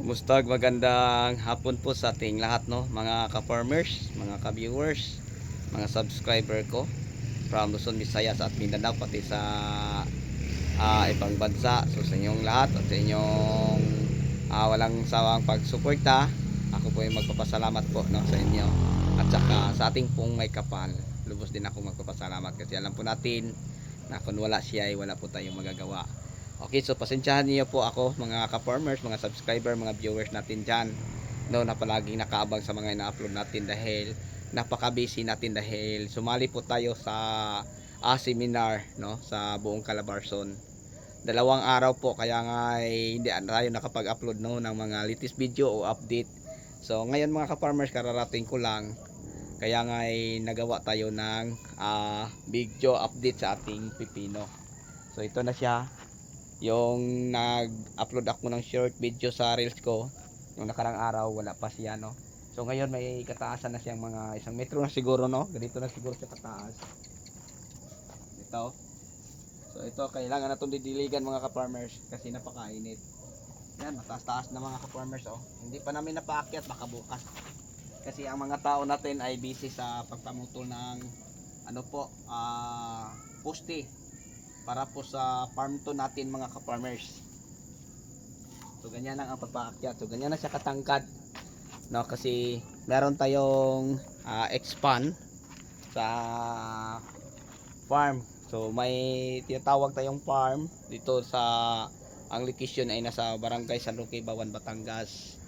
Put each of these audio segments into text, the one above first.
Kumusta? Magandang hapon po sa ating lahat, no? Mga ka-farmers, mga ka-viewers, mga subscriber ko from Luzon, Visayas at Mindanao, pati sa ibang bansa. So sa inyong lahat at sa inyong walang sawang pagsuporta, ako po ay magpapasalamat po, no, sa inyo. At saka sa ating pong may kapal, lubos din ako magpapasalamat kasi alam po natin na kung wala siya ay wala po tayong magagawa. Okay, so pasensyahan niyo po ako mga ka-farmers, mga subscriber, mga viewers natin dyan, no, na palaging nakaabang sa mga ina-upload natin dahil napaka-busy natin dahil sumali po tayo sa seminar, no, sa buong Calabarzon. 2 araw po, kaya nga hindi tayo nakapag-upload, no, ng mga latest video o update. So ngayon mga ka-farmers, kararating ko lang, kaya nga nagawa tayo ng video update sa ating pipino. So ito na siya, yung nag-upload ako ng short video sa reels ko yung nakarang araw, wala pa siya, no. So ngayon may kataasan na siyang mga 1 metro na siguro, no. Ganito na siguro siya kataas. Ito. So ito kailangan na itong didiligan mga ka-farmers kasi napakainit. Yan, mataas-taas na mga ka-farmers, oh. Hindi pa namin napaakyat, baka bukas. Kasi ang mga tao natin ay busy sa pagpamutol ng ano po, poste para po sa farm to natin mga ka-farmers. So ganyan lang ang pagpaakyat. So ganyan na siya katangkad, no, kasi meron tayong expand sa farm. So may tinatawag tayong farm dito sa, ang location ay nasa Barangay San Roque, Bawan, Batangas.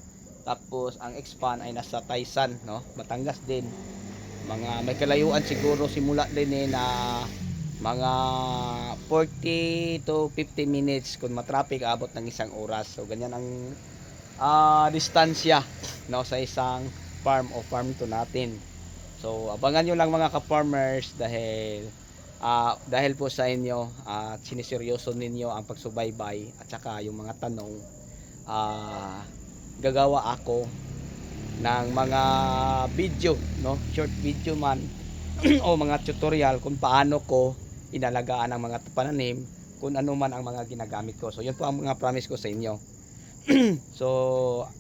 Tapos ang expand ay nasa Taysan, no, Batangas din. Mga may kalayuan siguro simula din na mga 40 to 50 minutes kung matraffic, abot ng 1 oras. So ganyan ang distansya, no, sa isang farm o farm to natin. So abangan nyo lang mga ka-farmers dahil po sa inyo at siniseryoso ninyo ang pagsubaybay at saka yung mga tanong, gagawa ako ng mga video, no, short video man o mga tutorial kung paano ko inalagaan ang mga pananim, kung ano man ang mga ginagamit ko. So yun po ang mga promise ko sa inyo. So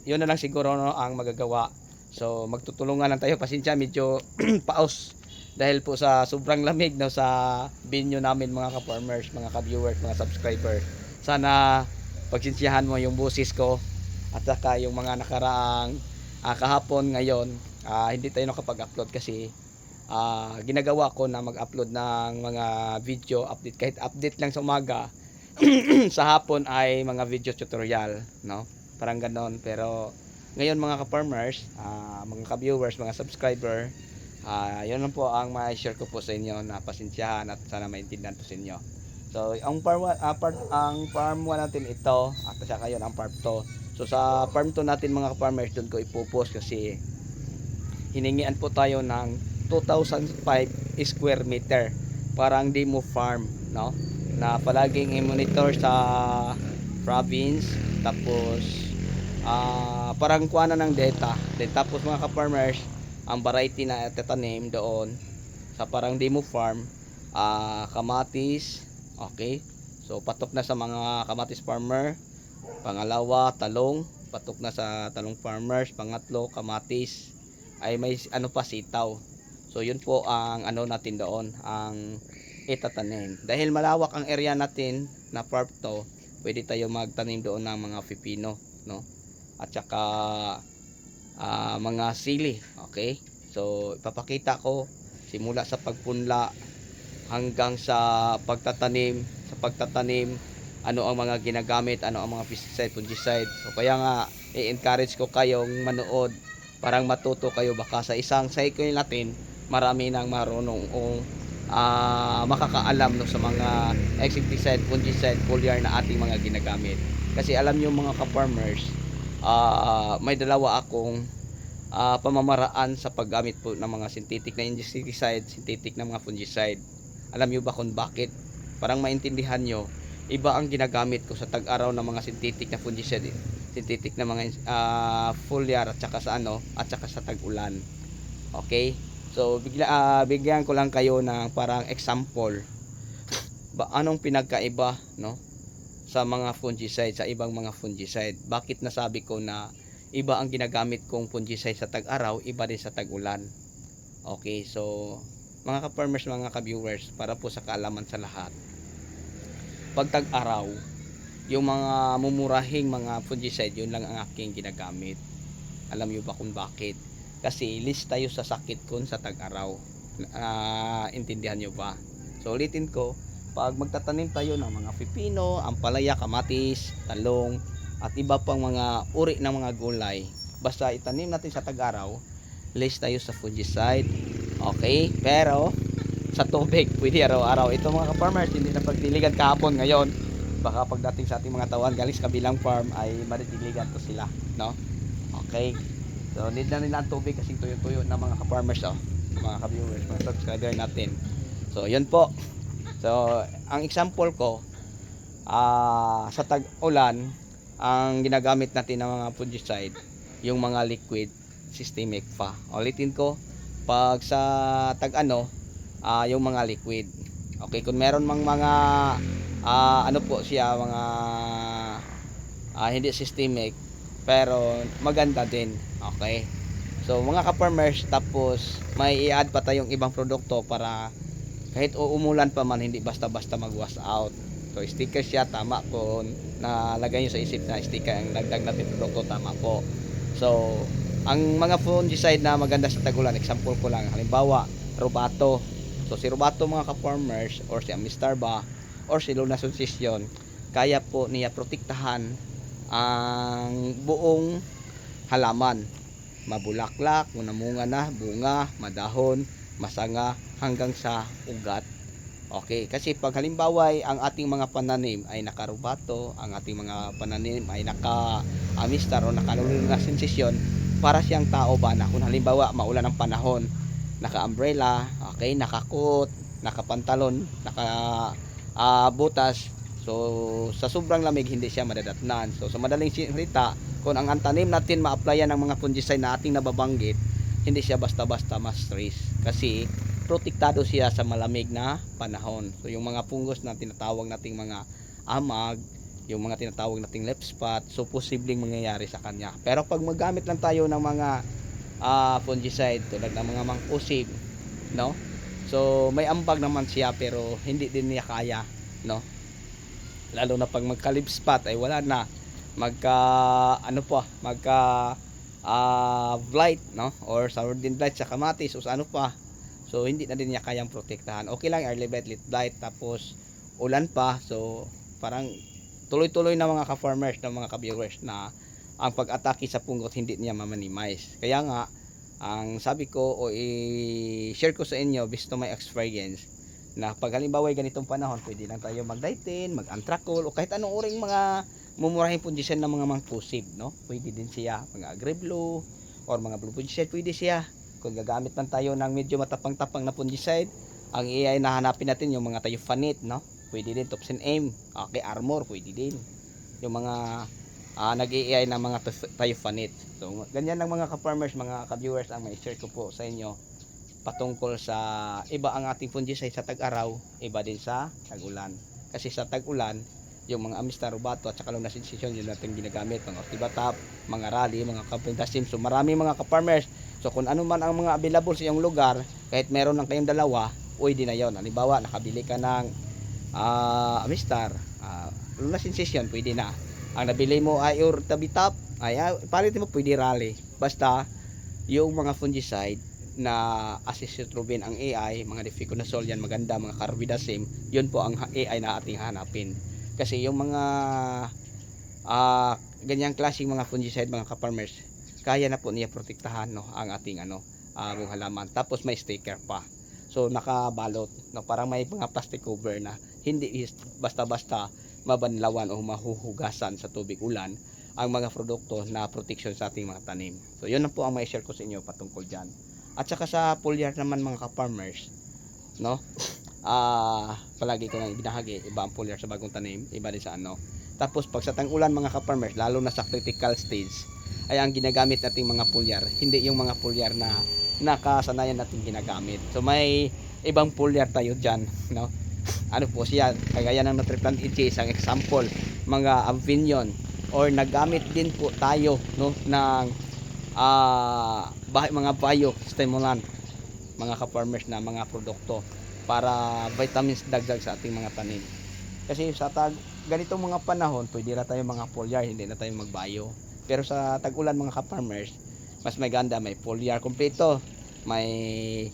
yun na lang siguro, no, ang magagawa. So magtutulungan lang tayo, pasensya medyo paos dahil po sa sobrang lamig, no, sa venue namin mga ka-farmers, mga ka-viewers, mga subscriber. Sana pagsinsiyahan mo yung boses ko at saka yung mga nakaraang kahapon, ngayon hindi tayo nakapag-upload kasi ginagawa ko na mag-upload ng mga video update, kahit update lang sa umaga. Sa hapon ay mga video tutorial, no, parang ganon. Pero ngayon mga ka-farmers, mga ka-viewers, mga subscriber, yun lang po ang ma-share ko po sa inyo, na pasensyahan at sana maintindihan po sa inyo. So ang farm 1 natin ito, at saka yun ang farm 2. So sa farm 2 natin mga ka-farmers, doon ko ipopost kasi hiningian po tayo ng 2005 square meter, parang demo farm, no, na palaging i-monitor sa province. Tapos parang kuha na ng data. Then tapos mga ka-farmers, ang variety na tatanim doon sa parang demo farm, kamatis. Okay, so patok na sa mga kamatis farmer. Pangalawa, talong, patok na sa talong farmers. Pangatlo, kamatis, ay may ano pa, sitaw. So yun po ang ano natin doon, ang itatanim. Dahil malawak ang area natin na farm to, pwede tayo magtanim doon ng mga pipino, no, at saka mga sili. Okay, so ipapakita ko simula sa pagpunla hanggang sa pagtatanim. Ano ang mga ginagamit, ano ang mga pesticide, fungicide. So kaya nga i-encourage ko kayong manood, parang matuto kayo. Baka sa isang cycle natin marami nang marunong o makakaalam, no, sa mga insecticide, fungicide, foliar na ating mga ginagamit. Kasi alam nyo mga ka-farmers, may dalawa akong pamamaraan sa paggamit po ng mga synthetic na insecticide, synthetic na mga fungicide. Alam nyo ba kung bakit? Parang maintindihan nyo, iba ang ginagamit ko sa tag-araw ng mga synthetic na fungicide, synthetic na mga foliar, at saka sa at saka sa tag-ulan. Okay, so bigyan ko lang kayo ng parang example anong pinagkaiba, no, sa mga fungicide, sa ibang mga fungicide. Bakit nasabi ko na iba ang ginagamit kong fungicide sa tag-araw, iba din sa tag-ulan? Okay, so mga ka-farmers, mga ka-viewers, para po sa kaalaman sa lahat, pag tag-araw, yung mga mumurahing mga fungicide, yun lang ang aking ginagamit. Alam niyo ba kung bakit? Kasi list tayo sa sakit kun sa tag-araw. Intindihan niyo ba? So ulitin ko, pag magtatanim tayo ng mga pipino, ampalaya, kamatis, talong, at iba pang mga uri ng mga gulay, basta itanim natin sa tag-araw, list tayo sa fungicide. Okay? Pero sa tubig, pwede araw-araw. Ito mga ka-farmers, hindi na pagdiligan kahapon ngayon. Baka pagdating sa ating mga tawan galing sa kabilang farm ay madidiligan to sila, no? Okay. So need na nila ang tubig kasi tuyo-tuyo na mga ka-farmers, mga ka-viewers, mga subscriber natin. So yun po. So ang example ko, sa tag-ulan, ang ginagamit natin ng mga fungicide, yung mga liquid systemic pa. Ulitin ko, pag sa yung mga liquid. Okay, kung meron mang mga ano po siya, mga hindi systemic pero maganda din. Okay, so mga ka-farmers, tapos may i-add pa tayong ibang produkto para kahit umulan pa man, hindi basta-basta mag-wash out. So sticker siya, tama po, nalagay nyo sa isip na sticker ang dagdag natin produkto, tama po. So ang mga fungicide na maganda sa tag-ulan, example ko lang, halimbawa Robato. So si Robato mga ka-farmers, or si Amistarba, or si Luna Sensation, kaya po niya protektahan ang buong halaman, mabulaklak, munamunga na, bunga, madahon, masanga, hanggang sa ugat. Okay, kasi pag halimbawa ang ating mga pananim ay nakarubato, ang ating mga pananim ay naka-amistar o naka-Luna Sensation, para siyang tao ba na kung halimbawa maulan ang panahon, naka-umbrella, okay, naka-coat, naka-pantalon, naka-butas, so sa sobrang lamig hindi siya madadatnan. So sa madaling salita, kung ang tanim natin ma-applyan ng mga fungicide na ating nababanggit, hindi siya basta-basta ma-stress kasi protektado siya sa malamig na panahon. So yung mga fungus na tinatawag nating mga amag, yung mga tinatawag nating leaf spot, so posibleng mangyayari sa kanya. Pero pag magamit lang tayo ng mga fungicide tulad ng mga mangkusig, no? So may ambag naman siya pero hindi din niya kaya, no? Lalo na pag magka-leaf spot ay wala na. Magka blight, no? Or sourdough blight sa kamatis o sa ano pa. So hindi na din niya kayang protektahan. Okay lang early blight, late blight, tapos ulan pa. So parang tuloy-tuloy na mga ka-farmers, na mga ka-viewers, na ang pag-atake sa punggot hindi niya ma-minimize. Kaya nga, ang sabi ko o i-share ko sa inyo based on my experience, na pag halimbawa ganitong panahon, pwede lang tayo mag-ditin, mag-anthracol, o kahit anong uring mga mumurahing fungicide ng mga mangkusig, no? Pwede din siya, mga Agri-Blue or mga Blue fungicide, pwede siya. Kung gagamit man tayo ng medyo matapang-tapang na fungicide, ang AI na hanapin natin yung mga Tiofanit, no? Pwede din Tops and Aim, okay, Armor, pwede din. Yung mga nag-AI na mga Tiofanit. So ganyan lang mga ka-farmers, mga ka-viewers, ang may share ko po sa inyo patungkol sa iba ang ating fungicide sa tag-araw, iba din sa tag-ulan. Kasi sa tag-ulan, yung mga Amistar, Robato at saka Luna Sensation, yun natin ginagamit, mga Ortibatap, mga Rally, mga Kapintasim. So marami mga ka-farmers. So kung ano man ang mga available sa iyong lugar, kahit meron lang kayong dalawa, pwede na yon. Halimbawa, nakabili ka ng Amistar, Luna Sensation, pwede na. Ang nabili mo ay Ortibatap, ay palit mo, pwede Rally. Basta yung mga fungicide na Azadirachtin ang AI, mga Difenoconazole yan maganda, mga Carbidazim, yun po ang AI na ating hanapin. Kasi yung mga ganyang klaseng mga fungicide, mga ka-farmers, kaya na po niya protektahan, no, ang ating buong halaman. Tapos may sticker pa, so nakabalot, no, parang may mga plastic cover na hindi basta-basta mabanlawan o mahuhugasan sa tubig ulan ang mga produkto na protection sa ating mga tanim. So yun na po ang may share ko sa inyo patungkol dyan. At saka sa foliar naman mga ka-farmers, no, palagi ko nang binahagi, iba ang foliar sa bagong tanim, iba din sa ano. Tapos pag sa tang-ulan mga ka-farmers, lalo na sa critical stage, ay ang ginagamit nating mga foliar, hindi yung mga foliar na nakasanayan natin ginagamit. So may ibang foliar tayo dyan, no. ano po siya, kagaya ng Nutriplant EJ, isang example, mga Avinion, or nagamit din po tayo, no, ng mga biostimulant, mga ka-farmers, na mga produkto para vitamins dagdag sa ating mga tanim. Kasi sa ganitong mga panahon, pwede na tayo mga foliar, hindi na tayo mag-bio. Pero sa tag-ulan mga ka-farmers, mas may ganda, may foliar kompleto, may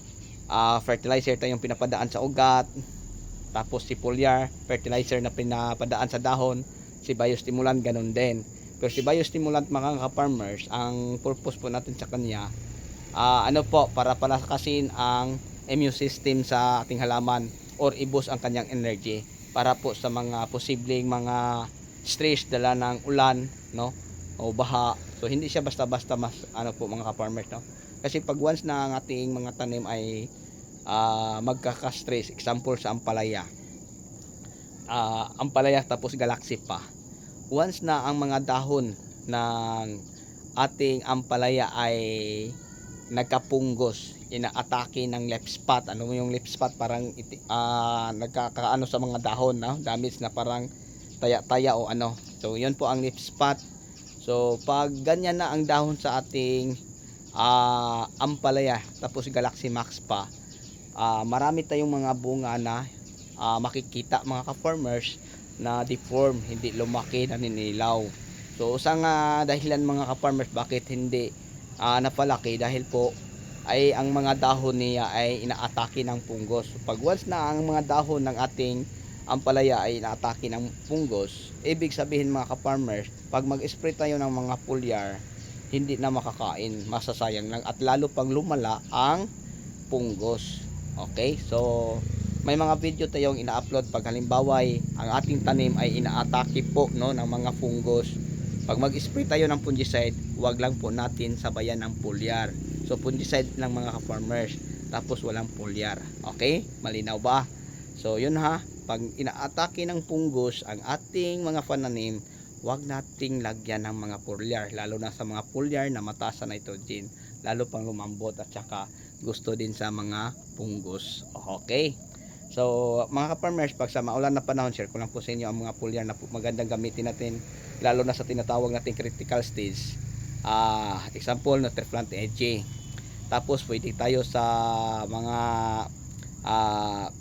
fertilizer tayong pinapadaan sa ugat, tapos si foliar, fertilizer na pinapadaan sa dahon, si biostimulant ganun din. Pero si biostimulant mga ka-farmers, ang purpose po natin sa kanya, ano po, para palakasin ang immune system sa ating halaman or i-boost ang kanyang energy para po sa mga posibleng mga stress dala ng ulan, no, o baha. So hindi siya basta-basta mas ano po mga ka-farmers, no. Kasi pag once na ang ating mga tanim ay magkaka-stress, example sa ampalaya tapos galaxy pa, once na ang mga dahon ng ating ampalaya ay nagkapunggos, inaatake ng leaf spot. Ano mo yung leaf spot? Parang nagkakaano sa mga dahon, no? Damage na parang taya-taya o ano. So yun po ang leaf spot. So pag ganyan na ang dahon sa ating ampalaya tapos galaxy max pa, marami tayong mga bunga na makikita mga ka-farmers na deform, hindi lumaki, naninilaw. So isang dahilan mga ka-farmers bakit hindi napalaki, dahil po ay ang mga dahon niya ay inaatake ng punggos. So, pag once na ang mga dahon ng ating ampalaya ay inaatake ng punggos, ibig sabihin mga ka-farmers, pag mag-spray tayo ng mga foliar, hindi na makakain, masasayang lang at lalo pang lumala ang punggos. Okay, so may mga video tayong ina-upload pag halimbawa ang ating tanim ay inaatake po, no, ng mga fungus. Pag mag-spray tayo ng fungicide, huwag lang po natin sabayan ng foliar. So fungicide lang mga ka-farmers, tapos walang foliar. Okay, malinaw ba? So yun ha, pag inaatake ng fungus ang ating mga pananim, huwag nating lagyan ng mga foliar, lalo na sa mga foliar na mataas sa nitrogen, lalo pang lumambot at saka gusto din sa mga fungus. Okay, so mga ka-farmers, pag sa maulan na panahon, share ko lang po sa inyo ang mga foliar na magandang gamitin natin, lalo na sa tinatawag nating critical stage. Example, Nutriplant EJ. Tapos pwede tayo sa mga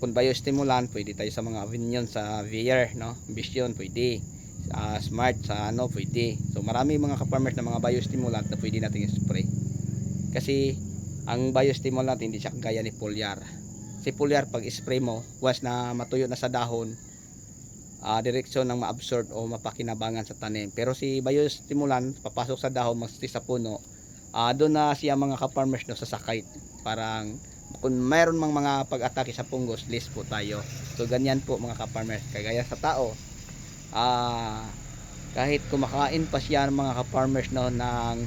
kung biostimulant, pwede tayo sa mga Avinion, sa Vier, no, Vision, pwede. Smart, sa ano, pwede. So marami mga ka-farmers na mga biostimulant na pwede natin i-spray. Kasi ang biostimulant hindi siya kagaya ni foliar. Si foliar pag spray mo, once na matuyo na sa dahon, direksyon ng ma-absorb o mapakinabangan sa tanim. Pero si biostimulant, papasok sa dahon, magsti sa puno, doon na siya mga ka-farmers, no, sasakay. Parang kung mayroon mang mga pag-atake sa fungus, list po tayo. So ganyan po mga ka-farmers, kagaya sa tao, kahit kumakain pa siya ng mga ka-farmers, no, ng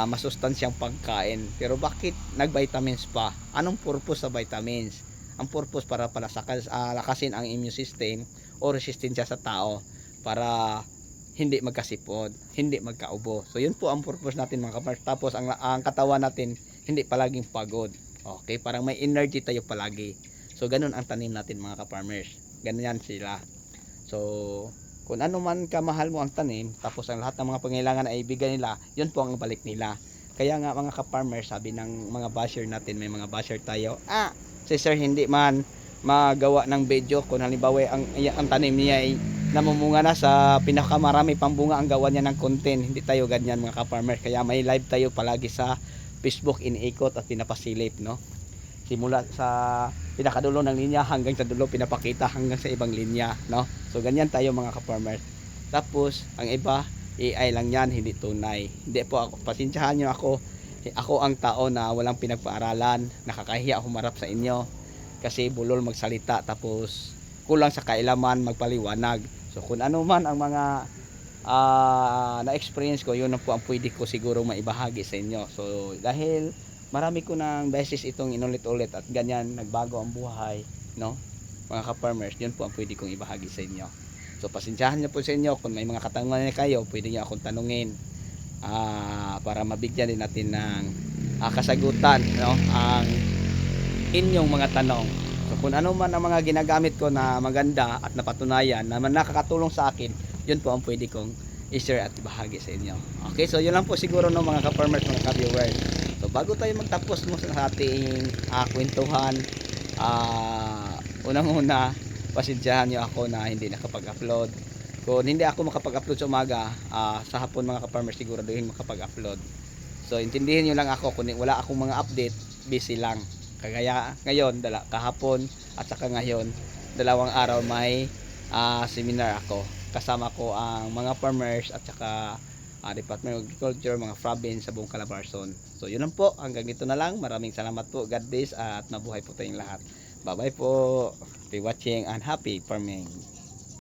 masustansyang pagkain, pero bakit nag-vitamins pa? Anong purpose sa vitamins? Ang purpose para lakasin ang immune system o resistensya sa tao para hindi magkasipon, hindi magkaubo. So yun po ang purpose natin mga ka-farmers. Tapos ang katawan natin hindi palaging pagod. Okay, parang may energy tayo palagi. So ganun ang tanim natin mga ka-farmers. Ganyan sila. So kung ano man kamahal mo ang tanim, tapos ang lahat ng mga pangailangan ay ibigay nila, yun po ang balik nila. Kaya nga mga ka-farmers, sabi ng mga basher natin, may mga basher tayo, si sir hindi man magawa ng video kung halimbawa ang tanim niya ay namumunga na sa pinakamarami pang bunga, ang gawa niya ng content. Hindi tayo ganyan mga ka-farmers. Kaya may live tayo palagi sa Facebook, iniikot at pinapasilip, no? Simula sa pinakadulo ng linya hanggang sa dulo, pinapakita hanggang sa ibang linya, no? So ganyan tayo mga ka-farmers. Tapos ang iba AI lang yan, hindi tunay. Hindi po ako, pasensyahan nyo ako ang tao na walang pinagpaaralan, nakakahiya humarap sa inyo kasi bulol magsalita tapos kulang sa kailaman magpaliwanag. So kung ano man ang mga na-experience ko, yun na po ang pwede ko siguro maibahagi sa inyo. So dahil marami ko ng beses itong inulit-ulit at ganyan nagbago ang buhay, no, mga ka-farmers, yun po ang pwede kong ibahagi sa inyo. So pasensyahan niyo po sa inyo kung may mga katanungan kayo, pwede niyo akong tanungin para mabigyan din natin ng kasagutan, no, ang inyong mga tanong. So kung ano man ang mga ginagamit ko na maganda at napatunayan na nakakatulong sa akin, yun po ang pwede kong i-share at ibahagi sa inyo. Okay, so yun lang po siguro no mga ka-farmers, mga ka-viewers. So bago tayo magtapos mo sa ating kwentuhan, unang-una, pasensyahan nyo ako na hindi nakapag-upload. Kung hindi ako makapag-upload sa umaga, sa hapon mga ka-farmers siguraduhin makapag-upload. So intindihin nyo lang ako kung wala akong mga update, busy lang. Kagaya ngayon, kahapon at saka ngayon, 2 araw may seminar ako. Kasama ko ang mga farmers at saka Department of Agriculture, mga province sa buong Calabarzon. So yun lang po, hanggang dito na lang. Maraming salamat po. God bless at mabuhay po tayong lahat. Bye bye po. Happy watching and happy farming.